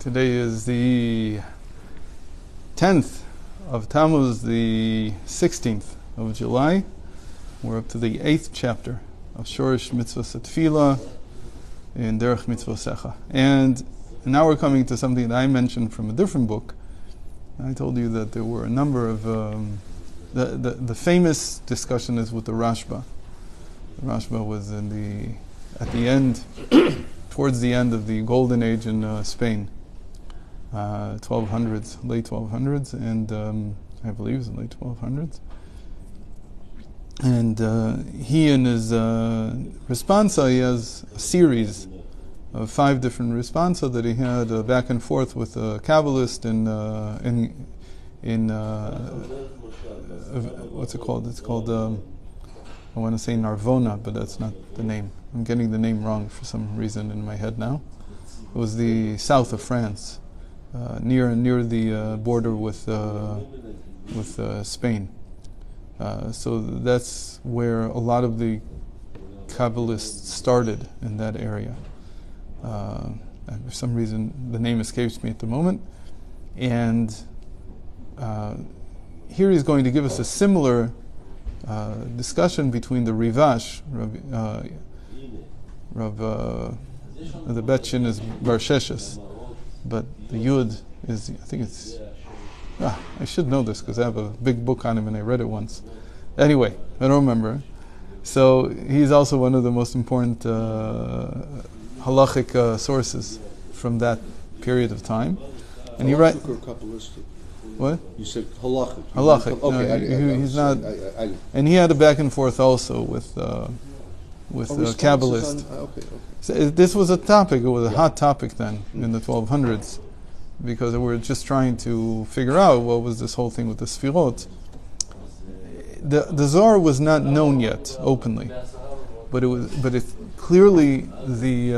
Today is the 10th of Tammuz, the 16th of July. We're up to the 8th chapter of Shorish Mitzvos Tefillah in Derech Mitzvosecha. And now we're coming to something that I mentioned from a different book. I told you that there were a number of... the famous discussion is with the Rashba. The Rashba was at the end, towards the end of the Golden Age in Spain. 1200s, late 1200s, and I believe it was late 1200s. And he in his responsa, he has a series of 5 different responsa that he had back and forth with a Kabbalist in what's it called? It's called, I want to say Narvona, but that's not the name. I'm getting the name wrong for some reason in my head now. It was the south of France. Near the border with Spain. So that's where a lot of the Kabbalists started in that area. For some reason, the name escapes me at the moment. And here he's going to give us a similar discussion between the Rivash, the Bet-Shin is Barsheshes. But the Yud is, I think it's, I should know this because I have a big book on him and I read it once. Anyway, I don't remember. So he's also one of the most important halachic sources from that period of time. And he writes... What? You said halachic. Halachic. Okay, No, he's not... And he had a back and forth also with Kabbalist. Okay. So this was a topic, it was a hot topic then in the 1200s, because we were just trying to figure out what was this whole thing with the Sfirot. The Zohar was not known yet openly, but it clearly the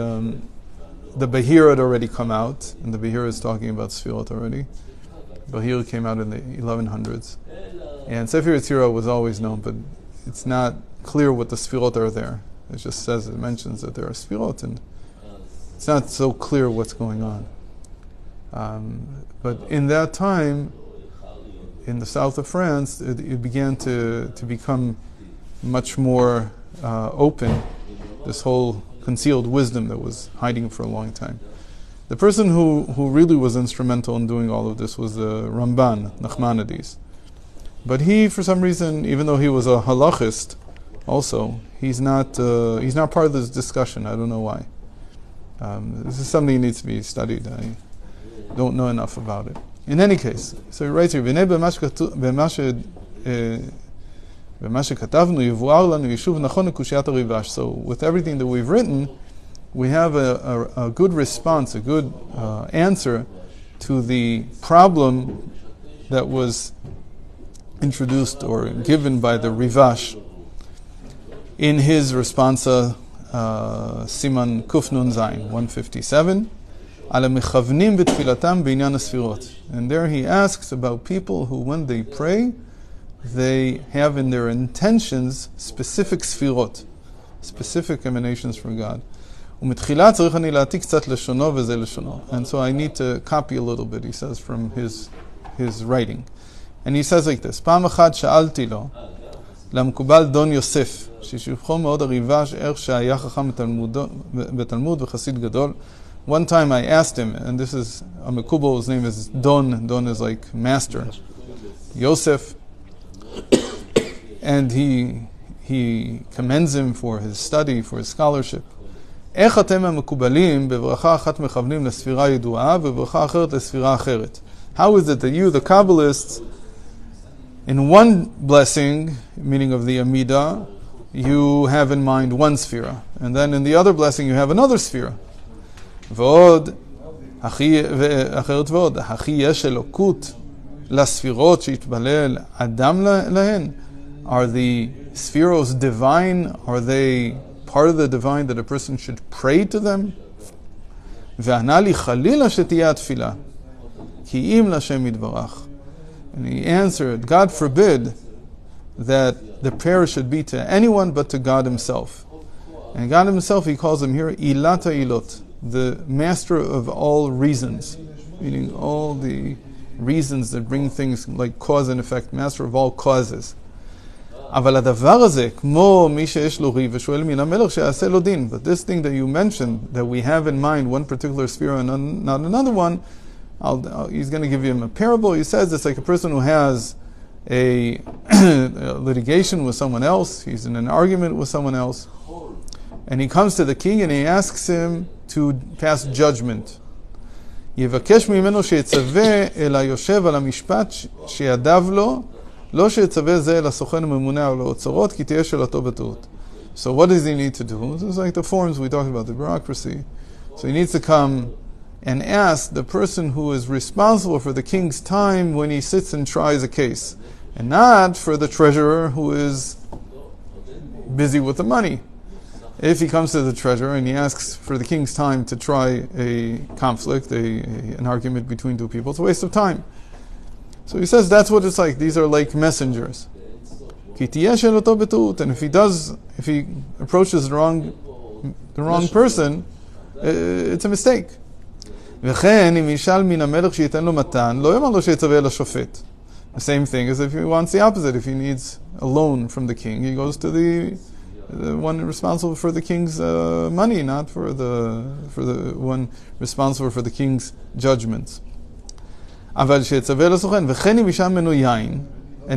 Behir had already come out, and the Behir is talking about Sfirot already. Behir came out in the 1100s, and Sefer Yetzirah was always known, but it's not clear what the Sfirot are there. It just says, it mentions that there are Sfirot, and it's not so clear what's going on. But in that time, in the south of France, it began to become much more open, this whole concealed wisdom that was hiding for a long time. The person who really was instrumental in doing all of this was the Ramban, Nachmanides. But he, for some reason, even though he was a halachist, also, he's not part of this discussion. I don't know why. This is something that needs to be studied. I don't know enough about it. In any case, so he writes here, so with everything that we've written, we have a good response, a good answer to the problem that was introduced or given by the Rivash in his responsa, Siman Kuf Nun Zayin, 157, Ala mechavnim b'tfilatam b'inyan asfirot. And there he asks about people who, when they pray, they have in their intentions specific sfirot, specific emanations from God. ומתחילה צריך אני להעתיק קצת לשונו וזה לשונו. And so I need to copy a little bit, he says, from his writing. And he says like this, פעם אחת שאלתי לו, למקובל דון יוסף, ששבחו מאוד הריבש, איך שהיה חכם בתלמוד וחסיד גדול. One time I asked him, and this is a Mekubal, his name is Don is like master, Yosef, and he commends him for his study, for his scholarship. איך אתם המקובלים בברכה אחת מכוונים לספירה ידועה ובברכה אחרת לספירה אחרת? How is it that you, the Kabbalists, in one blessing, meaning of the Amidah, you have in mind one sphera, and then in the other blessing you have another sphera. ועוד, אחרת ועוד, הכי יש אלוקות לספירות שהתפלל אדם להן? Are the spheros divine? Are they part of the divine that a person should pray to them? וענה לי חלילה שתהיה התפילה, כי אם להשם יתברך. And he answered, God forbid that the prayer should be to anyone but to God himself. And God himself, he calls him here, Ilata Ilot, the master of all reasons. meaning all the reasons that bring things like cause and effect, master of all causes. אבל הדבר הזה, כמו מי שיש לו ריב ושואל מן המלך שיעשה לו דין. But this thing that you mentioned, that we have in mind one particular sphere and not another one, he's going to give him a parable. He says it's like a person who has a litigation with someone else. He's in an argument with someone else. And he comes to the king and he asks him to pass judgment. יבקש ממנו שיצווה אל היושב על המשפט שידיו לו, לא שיצווה זה אל הסוכן הממונה על האוצרות, כי תהיה שאלתו בטעות. So what does he need to do? This is like the forms we talked about, the bureaucracy. So he needs to come and ask the person who is responsible for the king's time when he sits and tries a case, and not for the treasurer who is busy with the money. If he comes to the treasurer and he asks for the king's time to try a conflict, an argument between two people, it's a waste of time. So he says that's what it's like. These are like messengers. And if he approaches the wrong person, it's a mistake. The same thing as if he wants the opposite. If he needs a loan from the king, he goes to the one responsible for the king's money, not for the one responsible for the king's judgments. And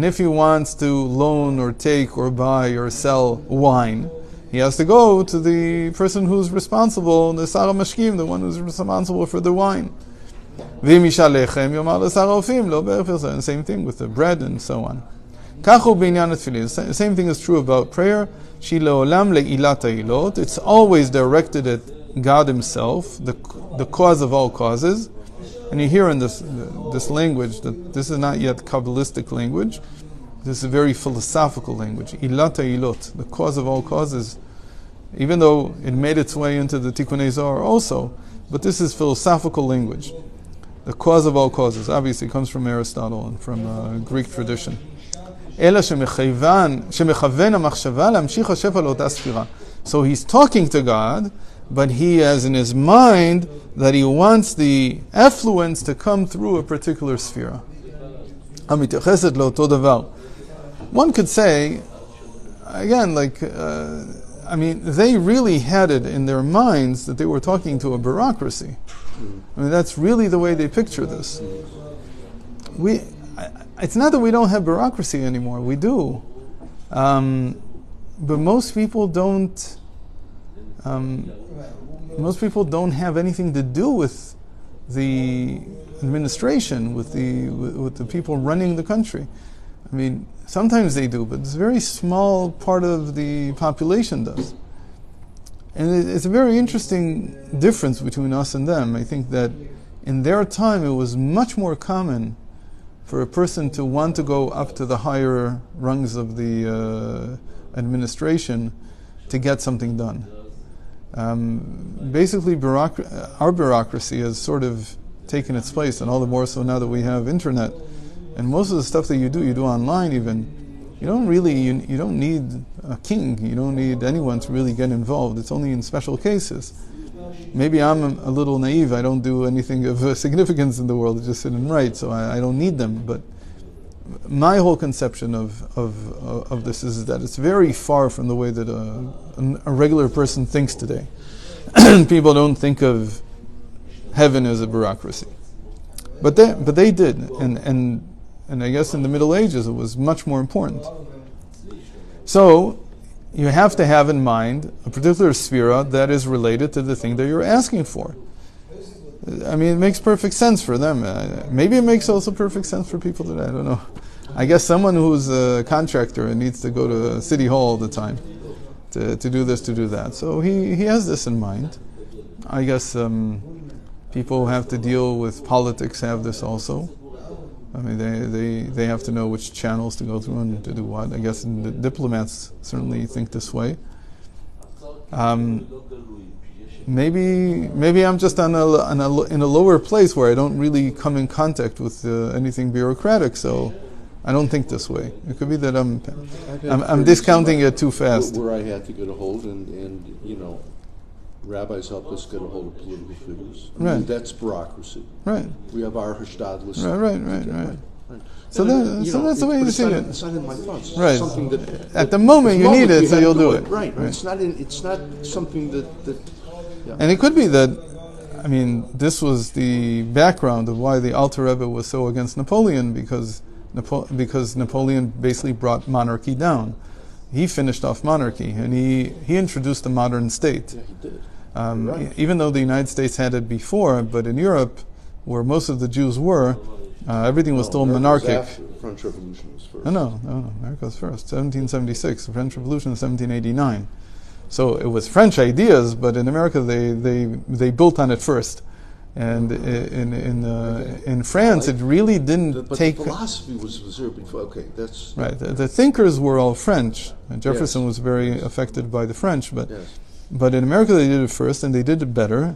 if he wants to loan or take or buy or sell wine, he has to go to the person who's responsible, the Sar HaMashkim, the one who's responsible for the wine. And same thing with the bread and so on. The same thing is true about prayer. It's always directed at God Himself, the cause of all causes. And you hear in this language that this is not yet Kabbalistic language. This is a very philosophical language. Ilat ha'ilot, the cause of all causes, even though it made its way into the Tikkunei Zohar also, but this is philosophical language. The cause of all causes obviously comes from Aristotle and from Greek tradition. So he's talking to God, but he has in his mind that he wants the affluence to come through a particular sphere. One could say, again, they really had it in their minds that they were talking to a bureaucracy. I mean, that's really the way they picture this. It's not that we don't have bureaucracy anymore. We do. But most people don't have anything to do with the administration, with the people running the country. I mean, sometimes they do, but it's a very small part of the population does. And it's a very interesting difference between us and them. I think that in their time it was much more common for a person to want to go up to the higher rungs of the administration to get something done. Basically, our bureaucracy has sort of taken its place, and all the more so now that we have internet. And most of the stuff that you do online even. You don't need a king. You don't need anyone to really get involved. It's only in special cases. Maybe I'm a little naive. I don't do anything of significance in the world. I just sit and write, so I don't need them. But my whole conception of this is that it's very far from the way that a regular person thinks today. People don't think of heaven as a bureaucracy, but they did, and I guess in the Middle Ages it was much more important. So you have to have in mind a particular sphera that is related to the thing that you're asking for. I mean, it makes perfect sense for them. Maybe it makes also perfect sense for people today. I don't know. I guess someone who's a contractor and needs to go to City Hall all the time to do this, to do that. So he has this in mind. I guess people who have to deal with politics have this also. I mean, they have to know which channels to go through and to do what. I guess the diplomats certainly think this way. Maybe I'm just in a lower place where I don't really come in contact with anything bureaucratic, so I don't think this way. It could be that I'm discounting it too fast. Where I had to get a hold, and rabbis help us get a hold of political figures. I Right. mean, that's bureaucracy. Right. We have our Hashtadlis. Right. So that's the way you see it. It's not in my thoughts. It's Right. something that At the moment you need it, so you'll do it. Right. It's not something that. Yeah. And it could be that, I mean, this was the background of why the Alter Rebbe was so against Napoleon, because Napoleon basically brought monarchy down. He finished off monarchy, and he introduced the modern state. Yeah, he did. Right. Even though the United States had it before, but in Europe, where most of the Jews were, everything was still America monarchic. was after. The French Revolution was first. No, America was first. 1776, the French Revolution, 1789. So it was French ideas, but in America they built on it first. And in France, it really didn't take. The philosophy was there before. Okay, that's right. The thinkers were all French. And Jefferson Yes. was very affected by the French, yes. but in America they did it first, and they did it better.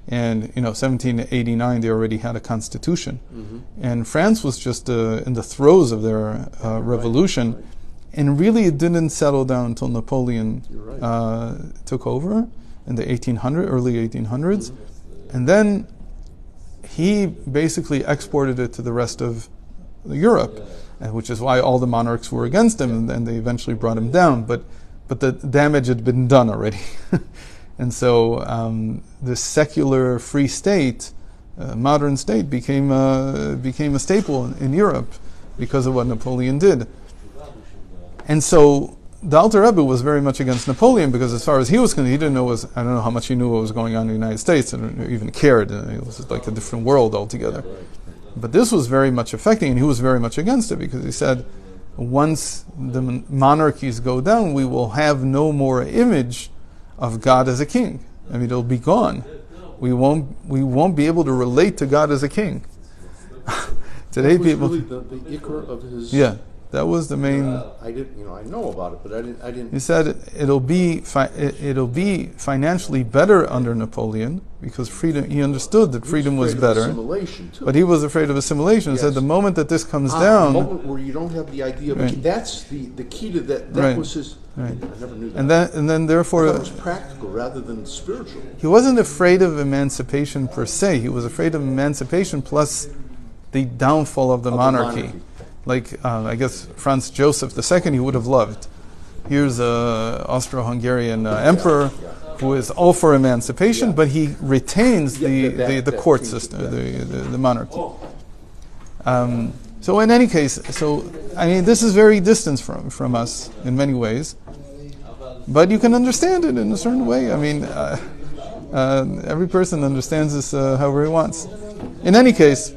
And 1789 they already had a constitution, and France was just in the throes of their revolution, and really it didn't settle down until Napoleon took over in the early 1800s, and then he basically exported it to the rest of Europe, which is why all the monarchs were against him, and they eventually brought him down. But the damage had been done already. And so the secular free state, modern state, became a staple in Europe because of what Napoleon did. And so the Alter Rebbe was very much against Napoleon, because as far as he was concerned, he didn't know I don't know how much he knew what was going on in the United States, and even cared. It was like a different world altogether. But this was very much affecting, and he was very much against it, because he said, once the monarchies go down, we will have no more image of God as a king. I mean, it'll be gone. We won't be able to relate to God as a king. Today, that was people. Really the ikar of his. Yeah, that was the main. I didn't. I know about it, but I didn't. He said it'll be financially better under Napoleon, because freedom. He understood that freedom was better. Assimilation too. But he was afraid of assimilation. He said the moment that this comes The down, moment where you don't have the idea of that's the key to that. That was his. Right. I never knew that. and then therefore, That was practical rather than spiritual. he wasn't afraid of emancipation per se. He was afraid of emancipation plus the downfall of the monarchy. Like, I guess Franz Joseph II, he would have loved. Here's an Austro-Hungarian emperor who is all for emancipation, but he retains the court system, the monarchy. So in any case, I mean, this is very distant from us in many ways, but you can understand it in a certain way. I mean, every person understands this however he wants. In any case,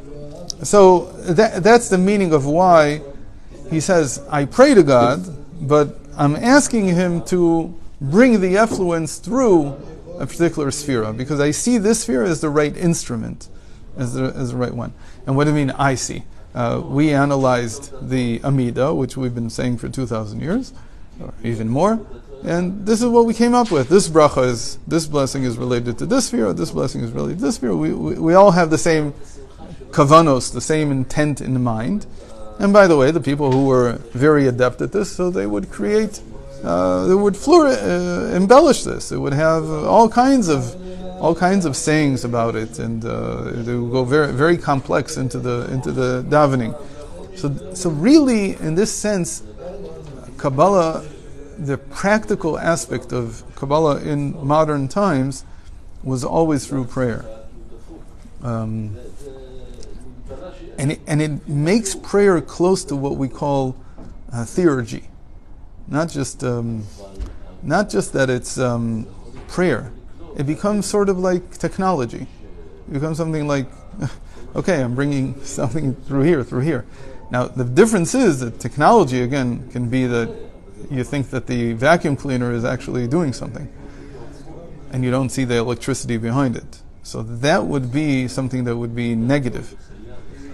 so that's the meaning of why he says, I pray to God, but I'm asking him to bring the effluence through a particular sphere, because I see this sphere as the right instrument, as the right one. And what do you mean I see? We analyzed the Amida, which we've been saying for 2,000 years, or even more, and this is what we came up with. This bracha this blessing is related to this sphere, this blessing is related to this sphere. We all have the same kavanos, the same intent in mind. And by the way, the people who were very adept at this, so they would create, they would embellish this. It would have all kinds of sayings about it, and they would go very, very complex into the davening. So really, in this sense, Kabbalah, the practical aspect of Kabbalah in modern times, was always through prayer. And it makes prayer close to what we call theurgy, not just that it's prayer. It becomes sort of like technology. It becomes something like, okay, I'm bringing something through here. Now the difference is that technology again can be that you think that the vacuum cleaner is actually doing something, and you don't see the electricity behind it. So that would be something that would be negative.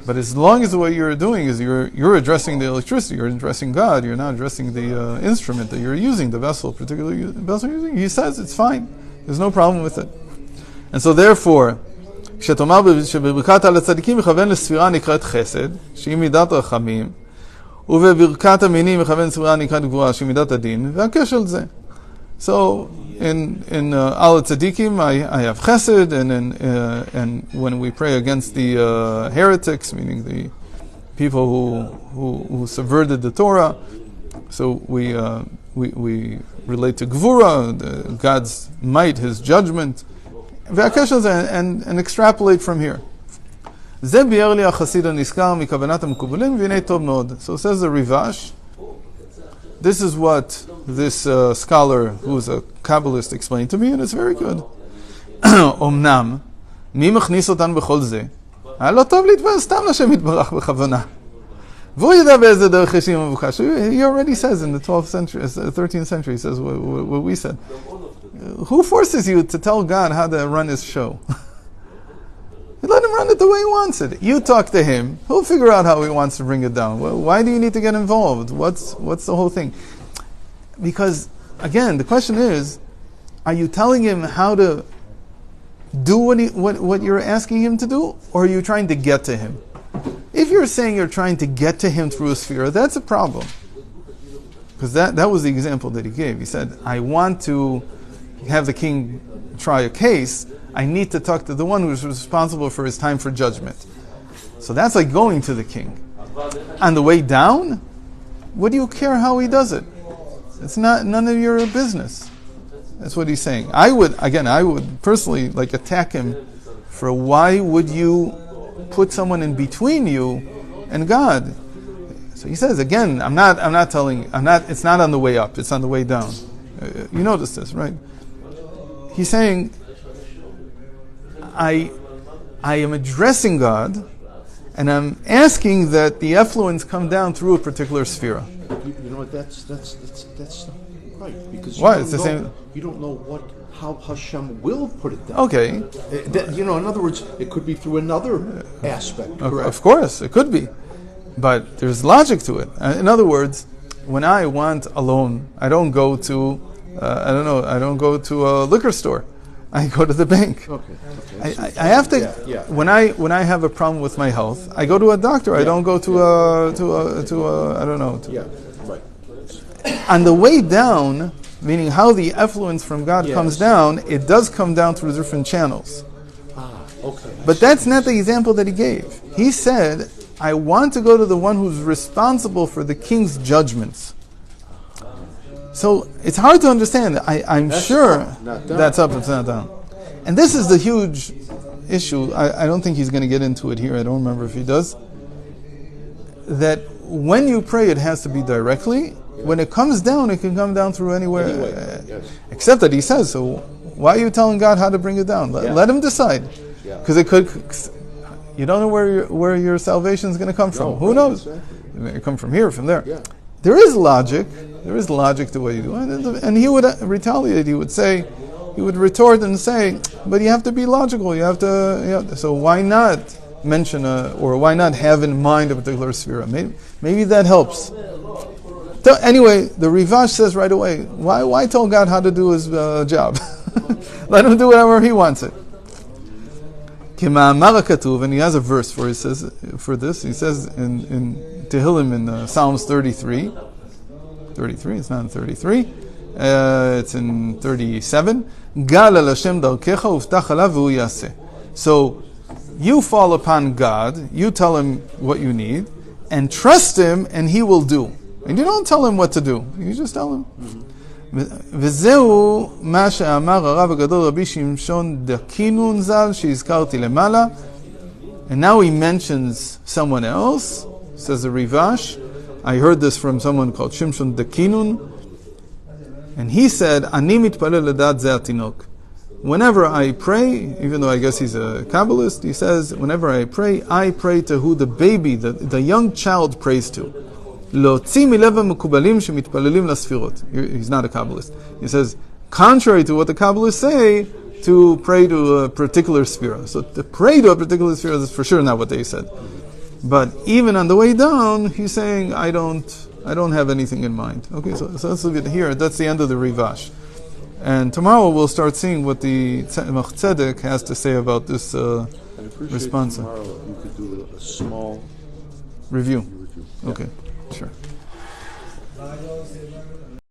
But as long as what you're doing is you're addressing the electricity, you're addressing God, you're not addressing the instrument that you're using, the vessel, particularly the vessel you're using, he says it's fine. There's no problem with it. And so therefore, כשתאמר שבברכת על הצדיקים מכוון לספירה נקראת חסד, שהיא מידת רחמים, ובברכת המינים מכוון לספירה נקראת גבורה, שהיא מידת הדין, והקשר לזה. So in Al Tzadikim, I have Chesed, and when we pray against the heretics, meaning the people who subverted the Torah, so we relate to Gvura, God's might, His judgment, and extrapolate from here. So says the Rivash. This is what this scholar, who is a Kabbalist, explained to me, and it's very good. Omnam, mi mechnis otan b'chol ze, לא טוב להתפעל סתם לשם יתברך בכוונה. והוא ידע באיזה דרך ישים מבוקש. He already says in the 12th century, 13th century, he says what we said. Who forces you to tell God how to run His show? Let Him run it the way He wants it. You talk to Him, He'll figure out how He wants to bring it down. Well, why do you need to get involved? What's the whole thing? Because, again, the question is, are you telling Him how to do what you're asking Him to do, or are you trying to get to Him? If you're saying you're trying to get to Him through a sphere, that's a problem. Because that was the example that he gave. He said, I want to have the king try a case, I need to talk to the one who's responsible for his time for judgment. So that's like going to the king. On the way down, what do you care how he does it? It's none of your business. That's what he's saying. I would personally attack him for why would you put someone in between you and God? So he says again, it's not on the way up, it's on the way down. You notice this, right? He's saying, I am addressing God, and I'm asking that the effluence come down through a particular sphere. You know what? That's right. Because why? It's the same. You don't know how Hashem will put it down. Okay. In other words, it could be through another aspect. Correct? Of course, it could be, but there's logic to it. In other words, when I want a loan, I don't go to I don't go to a liquor store. I go to the bank. Okay. I have to. Yeah. When I have a problem with my health, I go to a doctor. I don't go to a I don't know. Yeah. Right. On the way down, meaning how the effluence from God comes down, it does come down through different channels. Okay. But that's not the example that he gave. He said, I want to go to the one who's responsible for the king's judgments. So it's hard to understand. I'm sure that's up, it's not down. And this is the huge issue. I don't think he's going to get into it here. I don't remember if he does. That when you pray, it has to be directly. When it comes down, it can come down through anywhere. Yes. Except that he says, so why are you telling God how to bring it down? Let Him decide. Because it could... You don't know where your salvation is going to come from. Who knows? It may come from here, from there. Yeah. There is logic. There is logic to what you do. And he would retaliate. He would retort and say, but you have to be logical. You have to. So why not mention or why not have in mind a particular sphere? Maybe that helps. So anyway, the Rivash says right away, why tell God how to do His job? Let Him do whatever He wants it. And he has a verse for this. He says in Tehillim in Psalms 33. 33, it's not in 33. It's in 37. So you fall upon God, you tell Him what you need, and trust Him, and He will do. And you don't tell Him what to do. You just tell Him. וזהו מה שאמר הרב הגדול רבי שמשון דקינון ז"ל שהזכרתי למעלה. And now he mentions someone else, says the Rivash. I heard this from someone called Shimshon Dekinun, and he said, "Ani mitpalel ledat ze atinok." Whenever I pray, even though I guess he's a Kabbalist, he says, whenever I pray to who the baby, the young child prays to. להוציא מלב המקובלים שמתפללים לספירות. He's not a Kabbalist. He says, contrary to what the Kabbalists say, to pray to a particular sphere. So to pray to a particular sphere is for sure not what they said. But even on the way down, he's saying, I don't have anything in mind. Okay, so let's leave it here. That's the end of the Rivash. And tomorrow we'll start seeing what the Tzemach Tzedek has to say about this response. Tomorrow you could do a small review. Yeah. Okay, sure.